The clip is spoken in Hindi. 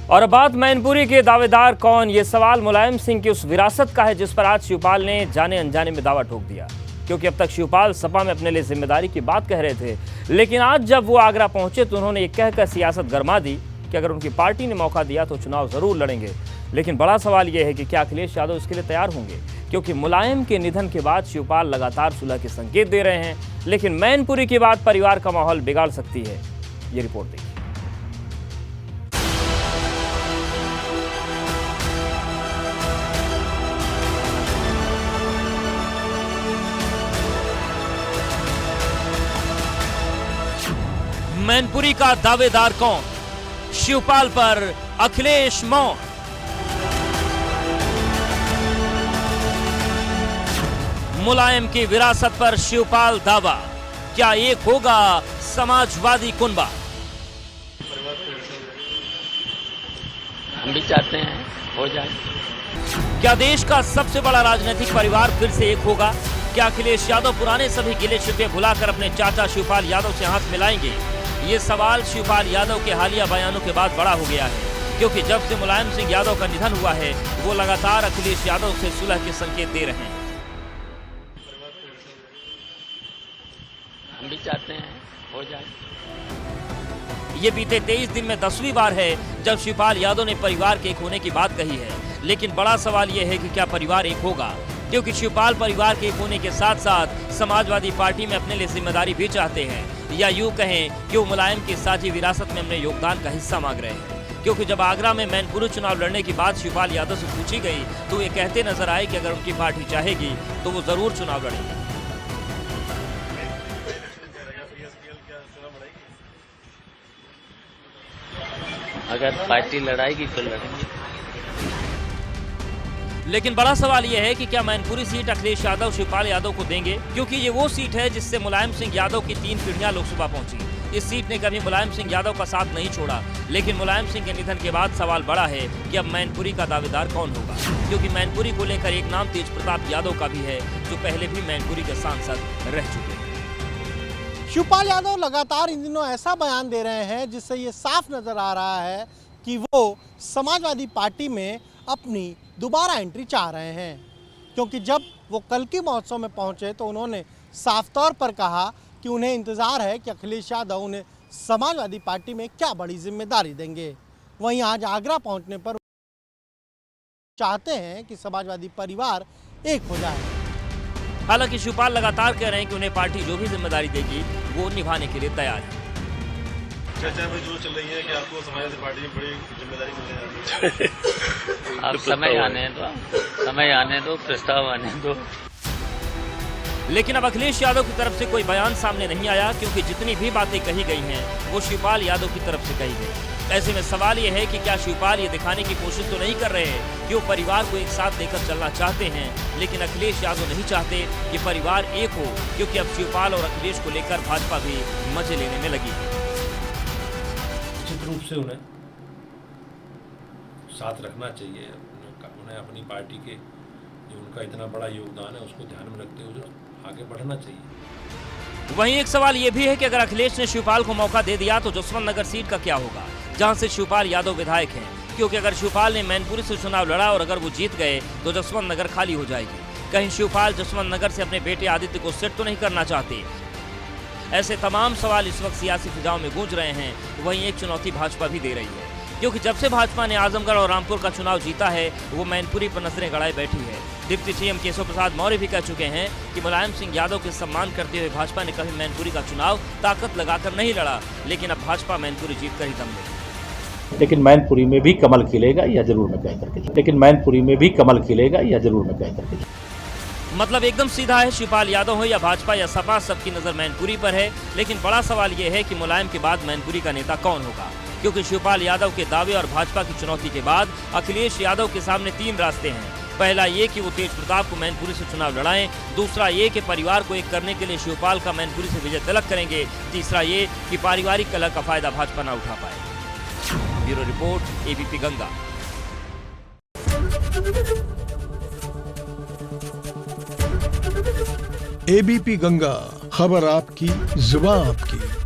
और अब बात मैनपुरी के दावेदार कौन, ये सवाल मुलायम सिंह की उस विरासत का है जिस पर आज शिवपाल ने जाने अनजाने में दावा ठोक दिया। क्योंकि अब तक शिवपाल सपा में अपने लिए जिम्मेदारी की बात कह रहे थे, लेकिन आज जब वो आगरा पहुंचे तो उन्होंने ये कहकर सियासत गरमा दी कि अगर उनकी पार्टी ने मौका दिया तो चुनाव जरूर लड़ेंगे। लेकिन बड़ा सवाल यह है कि क्या अखिलेश यादव इसके लिए तैयार होंगे, क्योंकि मुलायम के निधन के बाद शिवपाल लगातार सुलह के संकेत दे रहे हैं, लेकिन मैनपुरी की बात परिवार का माहौल बिगाड़ सकती है। ये रिपोर्ट देखिए। मैनपुरी का दावेदार कौन, शिवपाल पर अखिलेश मौन। मुलायम की विरासत पर शिवपाल दावा, क्या एक होगा समाजवादी कुनबा। हम भी चाहते हैं हो जाए। क्या देश का सबसे बड़ा राजनीतिक परिवार फिर से एक होगा? क्या अखिलेश यादव पुराने सभी गिले शिकवे भुलाकर अपने चाचा शिवपाल यादव से हाथ मिलाएंगे? ये सवाल शिवपाल यादव के हालिया बयानों के बाद बड़ा हो गया है, क्योंकि जब से मुलायम सिंह यादव का निधन हुआ है वो लगातार अखिलेश यादव से सुलह के संकेत दे रहे हैं। हम भी चाहते हैं हो जाए। ये बीते 23 दिन में 10वीं बार है जब शिवपाल यादव ने परिवार के एक होने की बात कही है, लेकिन बड़ा सवाल यह है कि क्या परिवार एक होगा, क्योंकि शिवपाल परिवार के एक होने के साथ साथ समाजवादी पार्टी में अपने लिए जिम्मेदारी भी चाहते हैं, या यूं कहें कि वो मुलायम की साझी विरासत में अपने योगदान का हिस्सा मांग रहे हैं। क्योंकि जब आगरा में मैनपुरी चुनाव लड़ने की बात शिवपाल यादव से पूछी गई तो ये कहते नजर आए कि अगर उनकी पार्टी चाहेगी तो वो जरूर चुनाव लड़ेंगे। अगर पार्टी लड़ाएगी तो लड़ेंगे। लेकिन बड़ा सवाल यह है कि क्या मैनपुरी सीट अखिलेश यादव शिवपाल यादव को देंगे, क्योंकि ये वो सीट है जिससे मुलायम सिंह यादव की 3 पीढ़ियां लोकसभा पहुंची। इस सीट ने कभी मुलायम सिंह यादव का साथ नहीं छोड़ा, लेकिन मुलायम सिंह के निधन के बाद सवाल बड़ा है कि अब मैनपुरी का दावेदार कौन होगा, क्योंकि मैनपुरी को लेकर एक नाम तेज प्रताप यादव का भी है, जो पहले भी मैनपुरी के सांसद रह चुके हैं। शिवपाल यादव लगातार इन दिनों ऐसा बयान दे रहे हैं जिससे ये साफ नजर आ रहा है कि वो समाजवादी पार्टी में अपनी दोबारा एंट्री चाह रहे हैं, क्योंकि जब वो कल की महोत्सव में पहुंचे तो उन्होंने साफ तौर पर कहा कि उन्हें इंतज़ार है कि अखिलेश यादव उन्हें समाजवादी पार्टी में क्या बड़ी जिम्मेदारी देंगे। वहीं आज आगरा पहुंचने पर चाहते हैं कि समाजवादी परिवार एक हो जाए। हालांकि शिवपाल लगातार कह रहे हैं कि उन्हें पार्टी जो भी जिम्मेदारी देगी वो निभाने के लिए तैयार है। चर्चा में जो चल रही है कि आपको समाजवादी पार्टी में बड़ी जिम्मेदारी मिलने जा रही है। आप समय आने दो, प्रस्ताव आने दो। लेकिन अब अखिलेश यादव की तरफ से कोई बयान सामने नहीं आया, क्योंकि जितनी भी बातें कही गई हैं वो शिवपाल यादव की तरफ से कही गई। ऐसे में सवाल ये है कि क्या शिवपाल ये दिखाने की कोशिश तो नहीं कर रहे हैं कि वो परिवार को एक साथ लेकर चलना चाहते हैं, लेकिन अखिलेश यादव नहीं चाहते कि परिवार एक हो, क्योंकि अब शिवपाल और अखिलेश को लेकर भाजपा भी मजे लेने में लगी है। निश्चित रूप से उन्हें साथ रखना चाहिए, उन्हें अपनी पार्टी के जो उनका इतना बड़ा योगदान है उसको ध्यान में रखते हुए आगे बढ़ना चाहिए। वहीं एक सवाल यह भी है कि अगर अखिलेश ने शिवपाल को मौका दे दिया तो जसवंत नगर सीट का क्या होगा, जहां से शिवपाल यादव विधायक हैं, क्योंकि अगर शिवपाल ने मैनपुरी से चुनाव लड़ा और अगर वो जीत गए तो जसवंत नगर खाली हो जाएगी। कहीं शिवपाल जसवंत नगर से अपने बेटे आदित्य को सेट तो नहीं करना चाहते। ऐसे तमाम सवाल इस वक्त सियासी फिजाओं में गूंज रहे हैं। वहीं एक चुनौती भाजपा भी दे रही है, क्योंकि जब से भाजपा ने आजमगढ़ और रामपुर का चुनाव जीता है वो मैनपुरी पर नजरें गड़ाए बैठी है। डिप्टी सीएम केशव प्रसाद मौर्य भी कह चुके हैं कि मुलायम सिंह यादव के सम्मान करते हुए भाजपा ने कभी मैनपुरी का चुनाव ताकत लगाकर नहीं लड़ा, लेकिन अब भाजपा मैनपुरी जीत कर ही दम लेगी। लेकिन मैनपुरी में भी कमल खिलेगा या जरूर मैं कह करके, लेकिन मैनपुरी में भी कमल खिलेगा या जरूर मैं कह करके। मतलब एकदम सीधा है, शिवपाल यादव हो या भाजपा या सपा, सबकी नजर मैनपुरी पर है। लेकिन बड़ा सवाल यह है कि मुलायम के बाद मैनपुरी का नेता कौन होगा, क्योंकि शिवपाल यादव के दावे और भाजपा की चुनौती के बाद अखिलेश यादव के सामने 3 रास्ते हैं। पहला ये कि वो तेज प्रताप को मैनपुरी से चुनाव लड़ाएं, दूसरा ये कि परिवार को एक करने के लिए शिवपाल का मैनपुरी से विजय तिलक करेंगे, तीसरा ये कि पारिवारिक कलह का फायदा भाजपा न उठा पाए। Bureau report, ABP Ganga. ABP Ganga, खबर आपकी, जुबान आपकी।